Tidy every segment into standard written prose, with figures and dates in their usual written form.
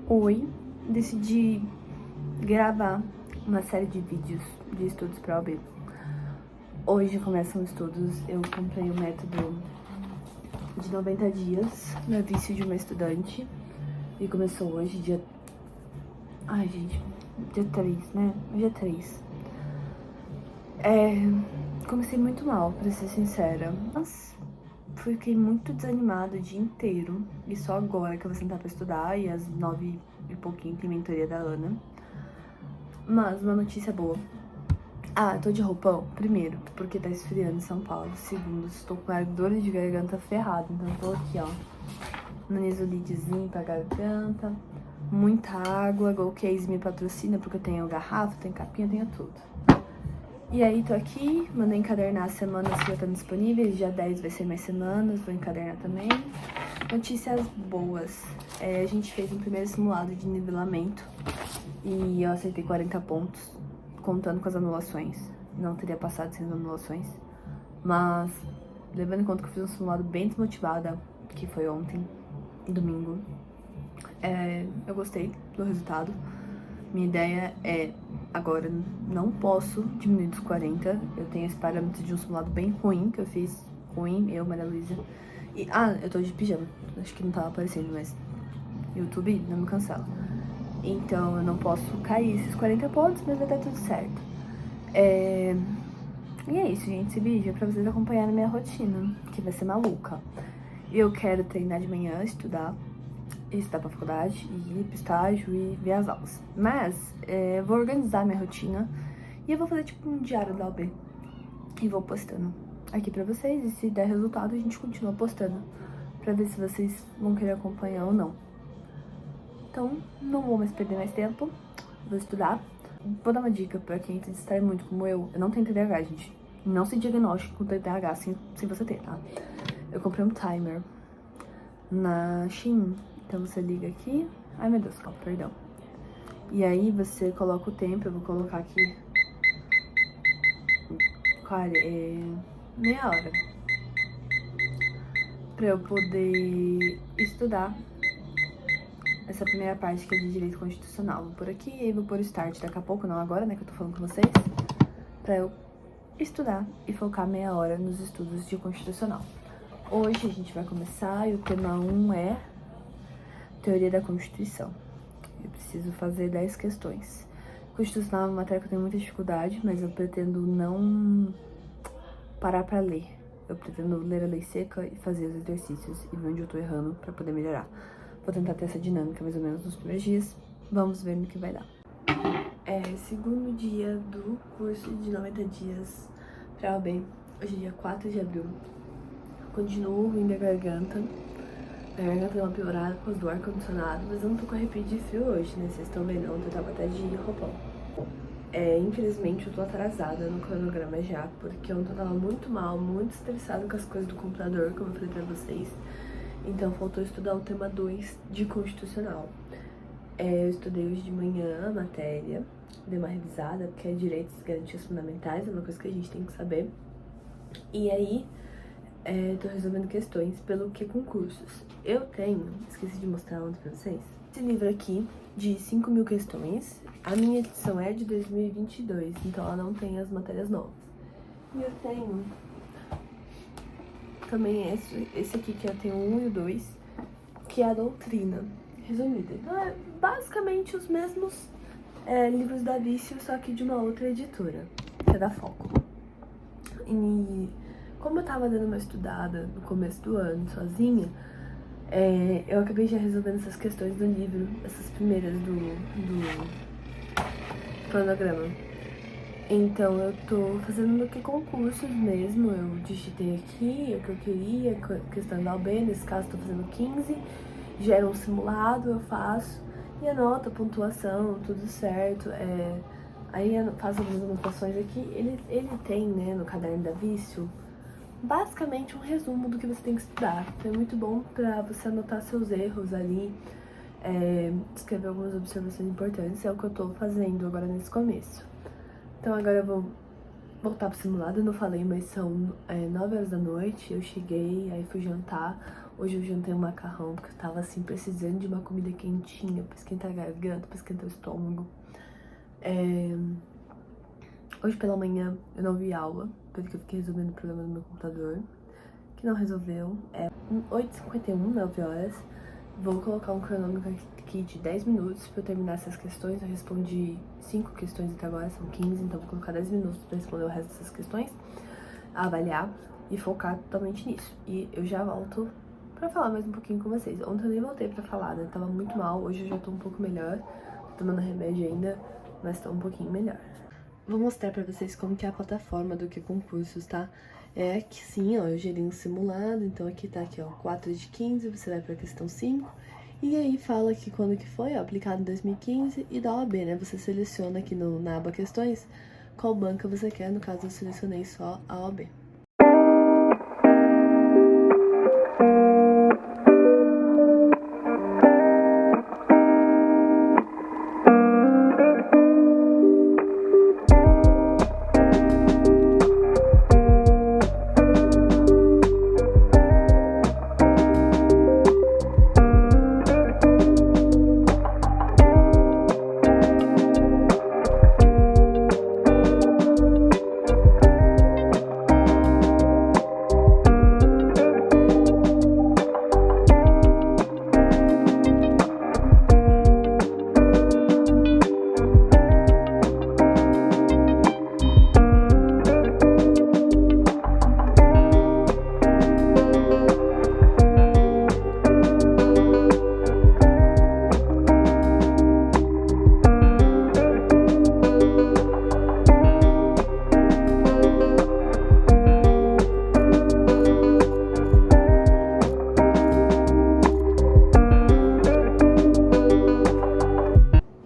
Oi, decidi gravar uma série de vídeos de estudos para OAB. Hoje começam estudos, eu comprei o método de 90 dias no vício de uma estudante e começou hoje, dia 3, né? Dia 3. Comecei muito mal, pra ser sincera. Nossa, fiquei muito desanimada o dia inteiro. E só agora que eu vou sentar pra estudar, e às 9 e pouquinho tem mentoria da Ana. Mas uma notícia boa. Eu tô de roupão, primeiro, porque tá esfriando em São Paulo. Segundo, estou com a dor de garganta ferrada, então eu tô aqui, ó, no Nisolidzinho pra garganta. Muita água, Go Case me patrocina porque eu tenho garrafa, tenho capinha, tenho tudo. E aí tô aqui, mandei encadernar as semanas que já estão disponíveis, dia 10 vai ser mais semanas, vou encadernar também. Notícias boas, a gente fez um primeiro simulado de nivelamento e eu acertei 40 pontos, contando com as anulações. Não teria passado sem as anulações, mas levando em conta que eu fiz um simulado bem desmotivada, que foi ontem, domingo, eu gostei do resultado. Minha ideia é, agora, não posso diminuir dos 40. Eu tenho esse parâmetro de um simulado bem ruim, que eu fiz ruim, eu, Maria Luísa. E, eu tô de pijama. Acho que não tava aparecendo, mas YouTube não me cancela. Então, eu não posso cair esses 40 pontos, mas vai dar tudo certo. E é isso, gente. Esse vídeo é pra vocês acompanharem a minha rotina, que vai ser maluca. Eu quero treinar de manhã, estudar pra faculdade, e ir pro estágio e ver as aulas. Mas, vou organizar minha rotina e eu vou fazer tipo um diário da OAB. E vou postando aqui pra vocês, e se der resultado a gente continua postando pra ver se vocês vão querer acompanhar ou não. Então, não vou mais perder mais tempo, vou estudar. Vou dar uma dica pra quem se distrai muito como eu não tenho TDAH, gente. Não se diagnostique com TDAH se você ter, tá? Eu comprei um timer na Shein. Então você liga aqui, ai meu Deus, calma, perdão. E aí você coloca o tempo, eu vou colocar aqui meia hora, pra eu poder estudar essa primeira parte que é de direito constitucional. Vou por aqui, e aí vou pôr o start daqui a pouco, não agora, né, que eu tô falando com vocês, pra eu estudar e focar meia hora nos estudos de constitucional. Hoje a gente vai começar e o tema 1 é Teoria da Constituição. Eu preciso fazer 10 questões. Constitucional é uma matéria que eu tenho muita dificuldade, mas eu pretendo não parar pra ler. Eu pretendo ler a lei seca e fazer os exercícios e ver onde eu tô errando pra poder melhorar. Vou tentar ter essa dinâmica mais ou menos nos primeiros dias. Vamos ver no que vai dar. Segundo dia do curso de 90 dias pra OAB. Hoje é dia 4 de abril. Continuo ruim da garganta. A garganta deu uma piorada por causa do ar-condicionado, mas eu não tô com arrepio de frio hoje, né? Vocês estão vendo, ontem eu tava até de roupão. Infelizmente eu tô atrasada no cronograma já, porque ontem eu tava muito mal, muito estressada com as coisas do computador, como eu falei pra vocês. Então faltou estudar o tema 2 de Constitucional. Eu estudei hoje de manhã a matéria, dei uma revisada, porque é direitos e garantias fundamentais, é uma coisa que a gente tem que saber. E aí, tô resolvendo questões pelo que concursos. Eu tenho, esqueci de mostrar ontem pra vocês, esse livro aqui de 5.000 questões. A minha edição é de 2022, então ela não tem as matérias novas. E eu tenho também esse aqui, que eu tenho o 1 e o 2, que é a doutrina resumida. Então é basicamente os mesmos livros da Vício, só que de uma outra editora, que é da Foco. E como eu tava dando uma estudada no começo do ano, sozinha, eu acabei já resolvendo essas questões do livro, essas primeiras do cronograma. Então eu tô fazendo do que concursos mesmo, eu digitei aqui o que eu queria, questão da OAB, nesse caso tô fazendo 15, gera um simulado, eu faço, e anota a pontuação, tudo certo, aí eu faço algumas anotações aqui, ele tem, né, no caderno da Vício, basicamente um resumo do que você tem que estudar. Então é muito bom pra você anotar seus erros ali, escrever algumas observações importantes, é o que eu tô fazendo agora nesse começo. Então agora eu vou voltar pro simulado, eu não falei, mas são 9 horas da noite, eu cheguei, aí fui jantar. Hoje eu jantei um macarrão, porque eu tava, assim, precisando de uma comida quentinha pra esquentar a garganta, pra esquentar o estômago. Hoje pela manhã eu não vi aula, porque eu fiquei resolvendo o problema do meu computador, que não resolveu. É 8h51, 9 horas. Vou colocar um cronômetro aqui de 10 minutos pra eu terminar essas questões. Eu respondi 5 questões até agora, são 15, então vou colocar 10 minutos pra responder o resto dessas questões, avaliar e focar totalmente nisso. E eu já volto pra falar mais um pouquinho com vocês. Ontem eu nem voltei pra falar, né? Tava muito mal, hoje eu já tô um pouco melhor. Tô tomando remédio ainda, mas tô um pouquinho melhor. Vou mostrar pra vocês como que é a plataforma do QConcursos, tá? É aqui sim, ó, eu gerei um simulado, então aqui tá aqui, ó, 4 de 15, você vai pra questão 5, e aí fala aqui quando que foi, ó, aplicado em 2015 e da OAB, né? Você seleciona aqui na aba questões qual banca você quer, no caso eu selecionei só a OAB.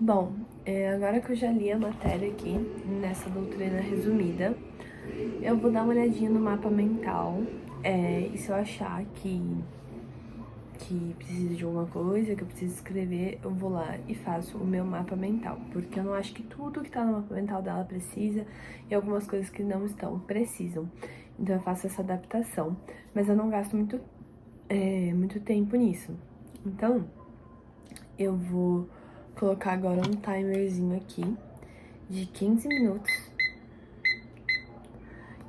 Bom, agora que eu já li a matéria aqui, nessa doutrina resumida, eu vou dar uma olhadinha no mapa mental, e se eu achar que precisa de alguma coisa, que eu preciso escrever, eu vou lá e faço o meu mapa mental, porque eu não acho que tudo que tá no mapa mental dela precisa, e algumas coisas que não estão, precisam. Então eu faço essa adaptação, mas eu não gasto muito tempo nisso. Então, eu vou colocar agora um timerzinho aqui de 15 minutos,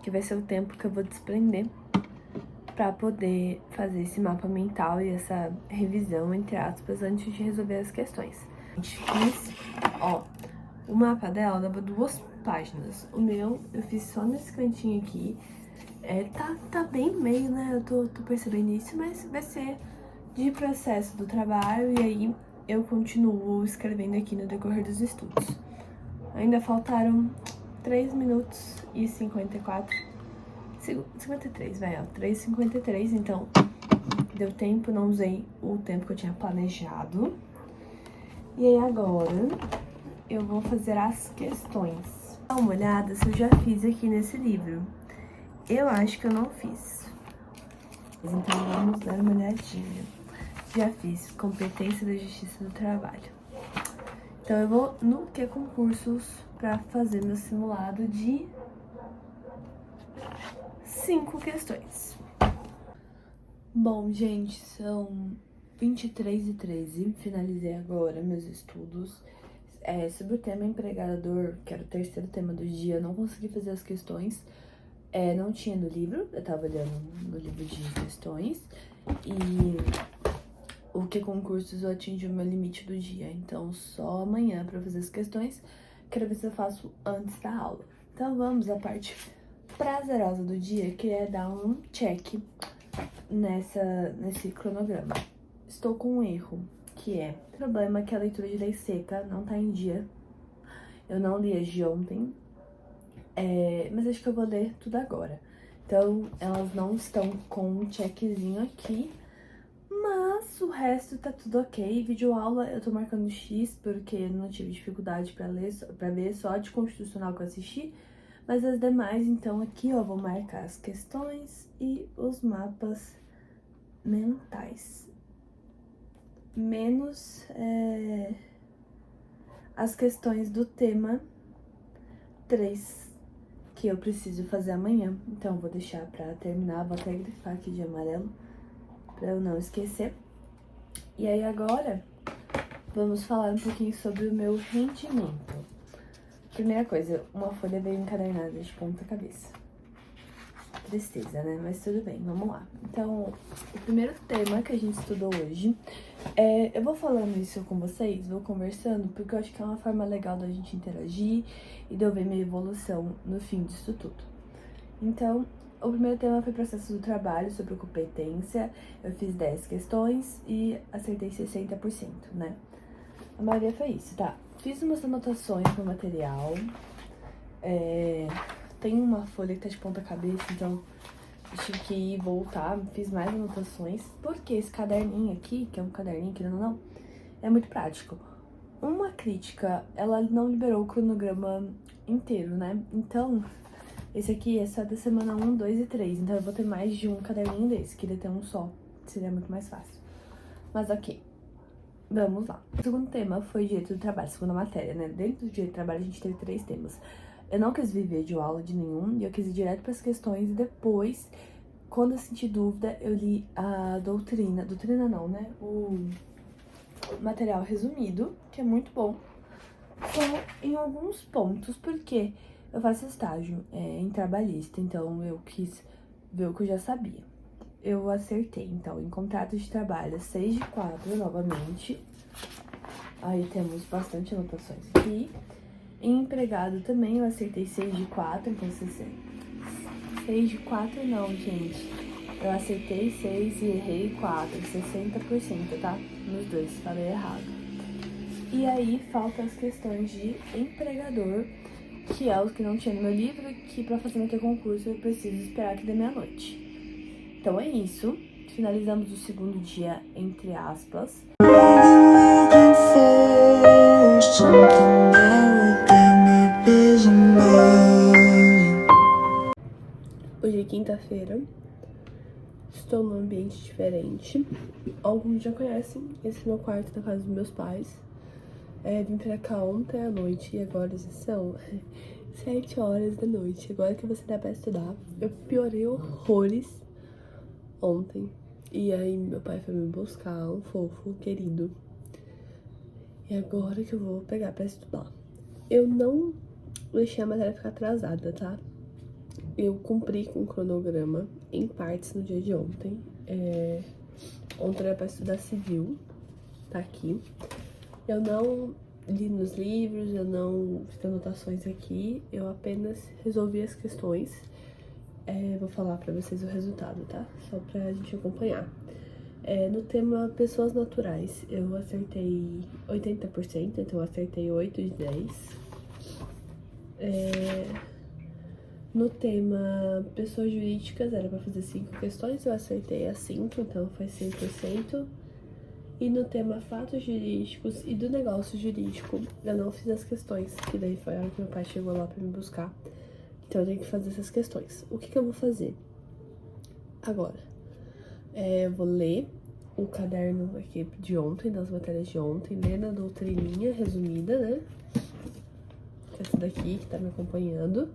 que vai ser o tempo que eu vou desprender pra poder fazer esse mapa mental e essa revisão, entre aspas, antes de resolver as questões. A gente fiz, ó, o mapa dela dava 2 páginas. O meu, eu fiz só nesse cantinho aqui. Tá bem meio, né? Eu tô percebendo isso, mas vai ser de processo do trabalho e aí eu continuo escrevendo aqui no decorrer dos estudos. Ainda faltaram 3 minutos e 53, vai, ó, 3h53, então deu tempo, não usei o tempo que eu tinha planejado. E aí agora eu vou fazer as questões. Dá uma olhada se eu já fiz aqui nesse livro. Eu acho que eu não fiz. Então vamos dar uma olhadinha. Já fiz competência da Justiça do Trabalho. Então eu vou no QConcursos pra fazer meu simulado de 5 questões. Bom, gente, são 23h13, finalizei agora meus estudos. Sobre o tema empregador, que era o terceiro tema do dia, eu não consegui fazer as questões. Não tinha no livro, eu tava olhando no livro de questões. E o QConcursos eu atingi o meu limite do dia, então só amanhã pra fazer as questões. Quero ver se eu faço antes da aula. Então vamos à parte prazerosa do dia, que é dar um check nesse cronograma. Estou com um erro, que é o problema que a leitura de lei seca não tá em dia. Eu não li as de ontem, mas acho que eu vou ler tudo agora. Então, elas não estão com um checkzinho aqui, mas o resto tá tudo ok. Videoaula eu tô marcando X, porque não tive dificuldade pra ver, só a de constitucional que eu assisti. Mas as demais, então aqui, ó, vou marcar as questões e os mapas mentais. Menos as questões do tema 3, que eu preciso fazer amanhã. Então, vou deixar pra terminar, vou até grifar aqui de amarelo, pra eu não esquecer. E aí agora, vamos falar um pouquinho sobre o meu rendimento. Primeira coisa, uma folha bem encadernada de ponta cabeça. Tristeza, né? Mas tudo bem, vamos lá. Então, o primeiro tema que a gente estudou hoje eu vou falando isso com vocês, vou conversando, porque eu acho que é uma forma legal da gente interagir e de eu ver minha evolução no fim disso tudo. Então, o primeiro tema foi processo do trabalho, sobre competência. Eu fiz 10 questões e acertei 60%, né? A maioria foi isso, tá? Fiz umas anotações no material. Tem uma folha que tá de ponta cabeça, então eu tive que ir e voltar, fiz mais anotações, porque esse caderninho aqui, que é um caderninho, querendo ou não, é muito prático. Uma crítica, ela não liberou o cronograma inteiro, né? Então, esse aqui é só da semana 1, 2 e 3, então eu vou ter mais de um caderninho desse, queria ter um só, seria muito mais fácil. Mas ok, vamos lá. O segundo tema foi direito do trabalho, segunda matéria, né? Dentro do direito do trabalho a gente teve 3 temas. Eu não quis ver vídeo aula de nenhum, e eu quis ir direto para as questões, e depois, quando eu senti dúvida, eu li a doutrina não, né? O material resumido, que é muito bom, só em alguns pontos, porque eu faço estágio em trabalhista, então eu quis ver o que eu já sabia. Eu acertei, então, em contrato de trabalho 6/4 novamente, aí temos bastante anotações aqui. Em empregado também eu acertei 6/4, então 6/4 não, gente. Eu acertei 6 e errei 4, 60%, tá? Nos dois, falei errado. E aí faltam as questões de empregador, que é os que não tinha no meu livro, que pra fazer meu concurso eu preciso esperar que dê meia-noite. Então é isso. Finalizamos o segundo dia, entre aspas. Hoje é quinta-feira, estou num ambiente diferente. Alguns já conhecem, esse é meu quarto na casa dos meus pais. Vim pra cá ontem à noite e agora já são 7 horas da noite. Agora que você dá pra estudar, eu piorei horrores ontem. E aí meu pai foi me buscar, um fofo, querido. E agora que eu vou pegar pra estudar. Eu não deixei a matéria ficar atrasada, tá? Eu cumpri com o cronograma em partes no dia de ontem. Ontem era pra estudar civil, tá aqui. Eu não li nos livros, eu não fiz anotações aqui, eu apenas resolvi as questões. Vou falar pra vocês o resultado, tá? Só pra gente acompanhar. No tema pessoas naturais, eu acertei 80%, então eu acertei 8 de 10. No tema pessoas jurídicas, era pra fazer 5 questões, eu acertei as 5, então foi 100%. E no tema fatos jurídicos e do negócio jurídico, eu não fiz as questões, que daí foi a hora que meu pai chegou lá pra me buscar. Então eu tenho que fazer essas questões. O que eu vou fazer agora? Eu vou ler o caderno aqui de ontem, das matérias de ontem, ler a doutrininha resumida, né? Que é essa daqui que tá me acompanhando.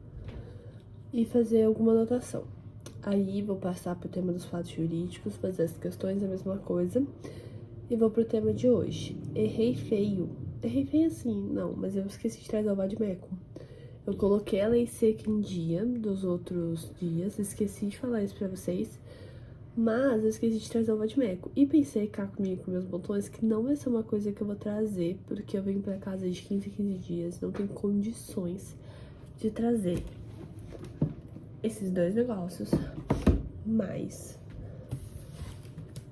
E fazer alguma anotação. Aí vou passar pro tema dos fatos jurídicos, fazer as questões, a mesma coisa. E vou pro tema de hoje. Errei feio. Errei feio assim, não, mas eu esqueci de trazer o vade-mecum. Eu coloquei a lei seca em dia dos outros dias, esqueci de falar isso pra vocês. Mas eu esqueci de trazer o vade-mecum. E pensei cá comigo, com meus botões, que não vai ser uma coisa que eu vou trazer, porque eu venho pra casa de 15 em 15 dias, não tenho condições de trazer esses dois negócios, mais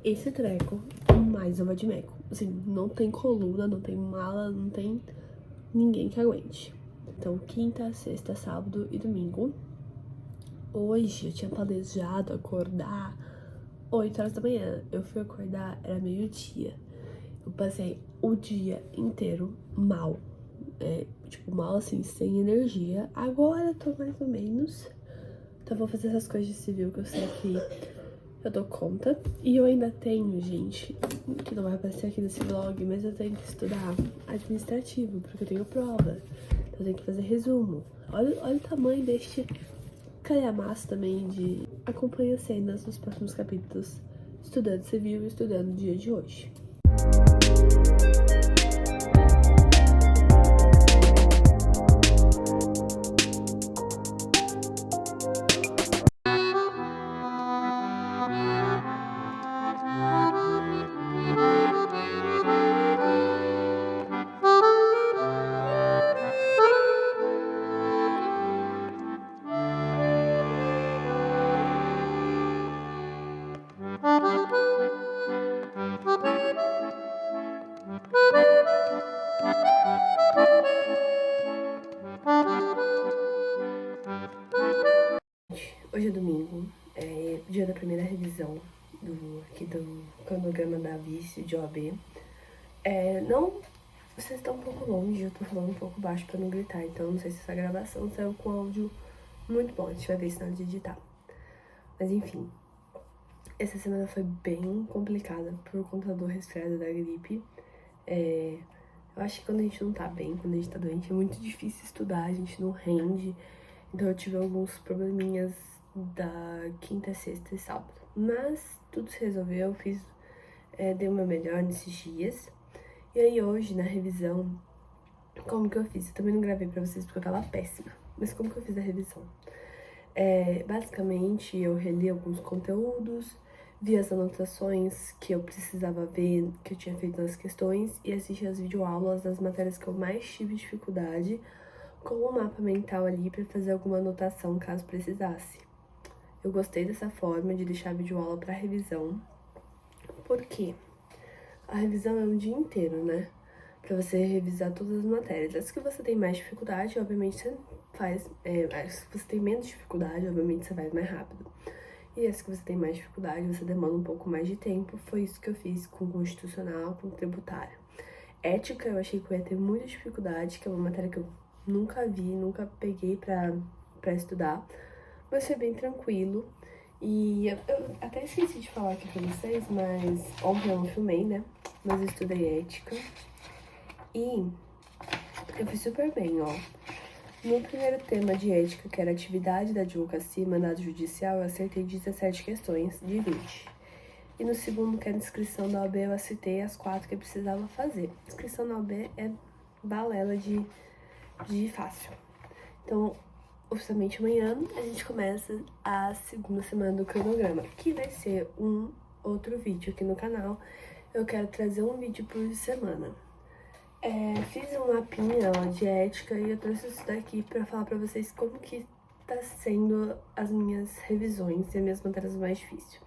esse treco, mais o vade-mecum. Assim, não tem coluna, não tem mala, não tem ninguém que aguente. Então, quinta, sexta, sábado e domingo. Hoje eu tinha planejado acordar 8 horas da manhã. Eu fui acordar, era meio-dia. Eu passei o dia inteiro mal. Tipo, mal assim, sem energia. Agora eu tô mais ou menos. Então eu vou fazer essas coisas de civil que eu sei que eu dou conta. E eu ainda tenho, gente, que não vai aparecer aqui nesse vlog, mas eu tenho que estudar administrativo, porque eu tenho prova. Então eu tenho que fazer resumo. Olha o tamanho deste calhamaço também de acompanha cenas nos próximos capítulos. estudando civil e estudando no dia de hoje. Hoje é domingo, dia da primeira revisão aqui do cronograma da vice de OAB. Não, vocês estão um pouco longe, eu tô falando um pouco baixo pra não gritar, então não sei se essa gravação saiu com áudio muito bom, a gente vai ver isso na hora de editar. Mas enfim, essa semana foi bem complicada por conta do resfriado da gripe. Eu acho que quando a gente não tá bem, quando a gente tá doente, é muito difícil estudar, a gente não rende. Então eu tive alguns probleminhas da quinta, sexta e sábado. Mas tudo se resolveu, dei o meu melhor nesses dias. E aí hoje, na revisão, como que eu fiz? Eu também não gravei pra vocês porque eu tava péssima. Mas como que eu fiz a revisão? Basicamente, eu reli alguns conteúdos, vi as anotações que eu precisava ver, que eu tinha feito nas questões, e assisti as videoaulas das matérias que eu mais tive dificuldade, com um mapa mental ali pra fazer alguma anotação caso precisasse. Eu gostei dessa forma de deixar a videoaula pra revisão, porque a revisão é um dia inteiro, né? Pra você revisar todas as matérias. As que você tem mais dificuldade, obviamente você faz. As que você tem menos dificuldade, obviamente você faz mais rápido. E as que você tem mais dificuldade, você demanda um pouco mais de tempo. Foi isso que eu fiz com constitucional, com tributário. Ética, eu achei que eu ia ter muita dificuldade, que é uma matéria que eu nunca vi, nunca peguei pra estudar. Mas foi bem tranquilo. E eu até esqueci de falar aqui pra vocês, mas ontem eu não filmei, né? Mas eu estudei ética. E eu fui super bem, ó. No primeiro tema de ética, que era atividade da advocacia e mandado judicial, eu acertei 17 questões de 20. E no segundo, que era inscrição da OAB, eu acertei as 4 que eu precisava fazer. Inscrição na OAB é balela de fácil. Então, oficialmente amanhã, a gente começa a segunda semana do cronograma, que vai ser um outro vídeo aqui no canal. Eu quero trazer um vídeo por semana. Fiz um mapinha, ó, de ética e eu trouxe isso daqui pra falar pra vocês como que tá sendo as minhas revisões e as minhas matérias mais difíceis.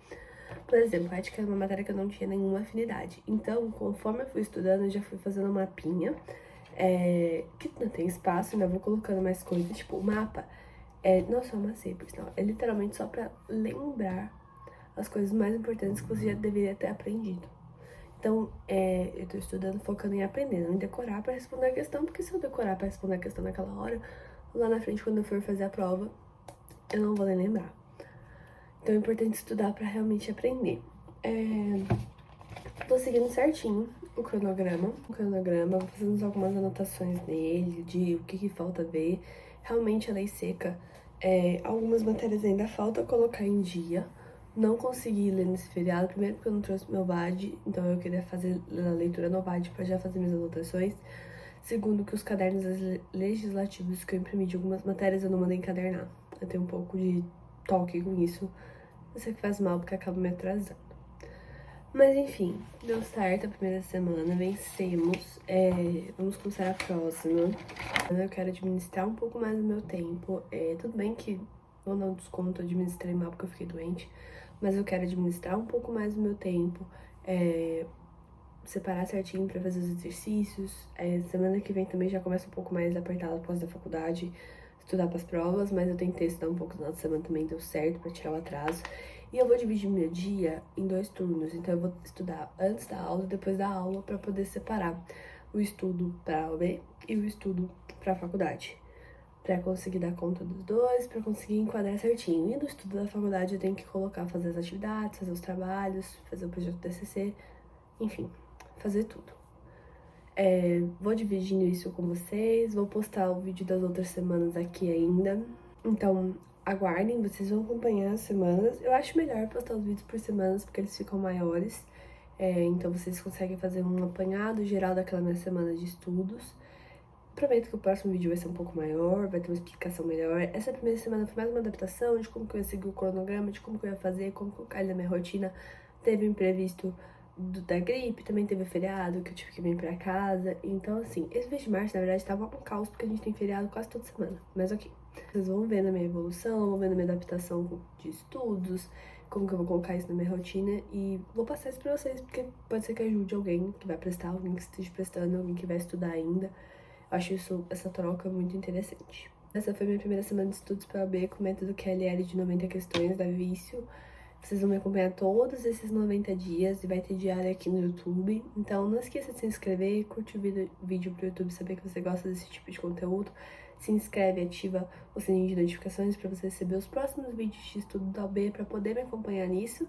Por exemplo, a ética é uma matéria que eu não tinha nenhuma afinidade. Então, conforme eu fui estudando, eu já fui fazendo um mapinha, que não tem espaço, ainda vou colocando mais coisas, tipo, o mapa não é só uma simples, não. É literalmente só pra lembrar as coisas mais importantes que você já deveria ter aprendido. Então, eu tô estudando focando em aprender, não em decorar pra responder a questão, porque se eu decorar pra responder a questão naquela hora, lá na frente, quando eu for fazer a prova, eu não vou nem lembrar. Então é importante estudar pra realmente aprender. Tô seguindo certinho o cronograma, vou fazendo algumas anotações nele, de o que falta ver. Realmente a lei seca, algumas matérias ainda falta colocar em dia. Não consegui ler nesse feriado, primeiro porque eu não trouxe meu VAD, então eu queria fazer a leitura no VAD pra já fazer minhas anotações. Segundo, que os cadernos legislativos que eu imprimi de algumas matérias eu não mandei encadernar. Eu tenho um pouco de toque com isso. Eu sei que faz mal porque acaba me atrasando. Mas enfim, deu certo a primeira semana, vencemos. Vamos começar a próxima. Eu quero administrar um pouco mais o meu tempo. Tudo bem que vou dar um desconto, administrei mal porque eu fiquei doente. Mas eu quero administrar um pouco mais o meu tempo. Separar certinho pra fazer os exercícios. Semana que vem também já começa um pouco mais apertado após da faculdade, estudar pras provas, mas eu tentei estudar um pouco no final de semana também, deu certo pra tirar o atraso. E eu vou dividir meu dia em 2 turnos, então eu vou estudar antes da aula e depois da aula pra poder separar o estudo pra OAB e o estudo pra faculdade. Pra conseguir dar conta dos dois, pra conseguir enquadrar certinho. E no estudo da faculdade eu tenho que colocar, fazer as atividades, fazer os trabalhos, fazer o projeto do TCC, enfim, fazer tudo. Vou dividindo isso com vocês, vou postar o vídeo das outras semanas aqui ainda. Então, aguardem, vocês vão acompanhar as semanas. Eu acho melhor postar os vídeos por semanas, porque eles ficam maiores. Então vocês conseguem fazer um apanhado geral daquela minha semana de estudos. Prometo que o próximo vídeo vai ser um pouco maior, vai ter uma explicação melhor. Essa primeira semana foi mais uma adaptação de como que eu ia seguir o cronograma, de como que eu ia fazer, como colocar ele na minha rotina. Teve o imprevisto da gripe, também teve feriado, que eu tive que vir pra casa. Então, assim, esse mês de março, na verdade, tava um caos, porque a gente tem feriado quase toda semana. Mas ok, vocês vão vendo a minha evolução, vão vendo a minha adaptação de estudos, como que eu vou colocar isso na minha rotina. E vou passar isso pra vocês, porque pode ser que ajude alguém que vai prestar, alguém que esteja prestando, alguém que vai estudar ainda. Eu acho essa troca muito interessante. Essa foi minha primeira semana de estudos para OAB com o método QLL de 90 questões da Vício. Vocês vão me acompanhar todos esses 90 dias e vai ter diário aqui no YouTube. Então não esqueça de se inscrever, curte o vídeo pro YouTube saber que você gosta desse tipo de conteúdo. Se inscreve e ativa o sininho de notificações para você receber os próximos vídeos de estudo da OAB para poder me acompanhar nisso.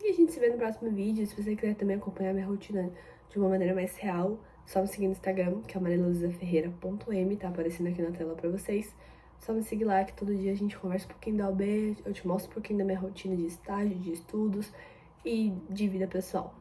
E a gente se vê no próximo vídeo. Se você quiser também acompanhar minha rotina de uma maneira mais real, só me seguir no Instagram, que é mariluisaferreira.m, tá aparecendo aqui na tela pra vocês. Só me seguir lá, que todo dia a gente conversa um pouquinho da OAB, eu te mostro um pouquinho da minha rotina de estágio, de estudos e de vida pessoal.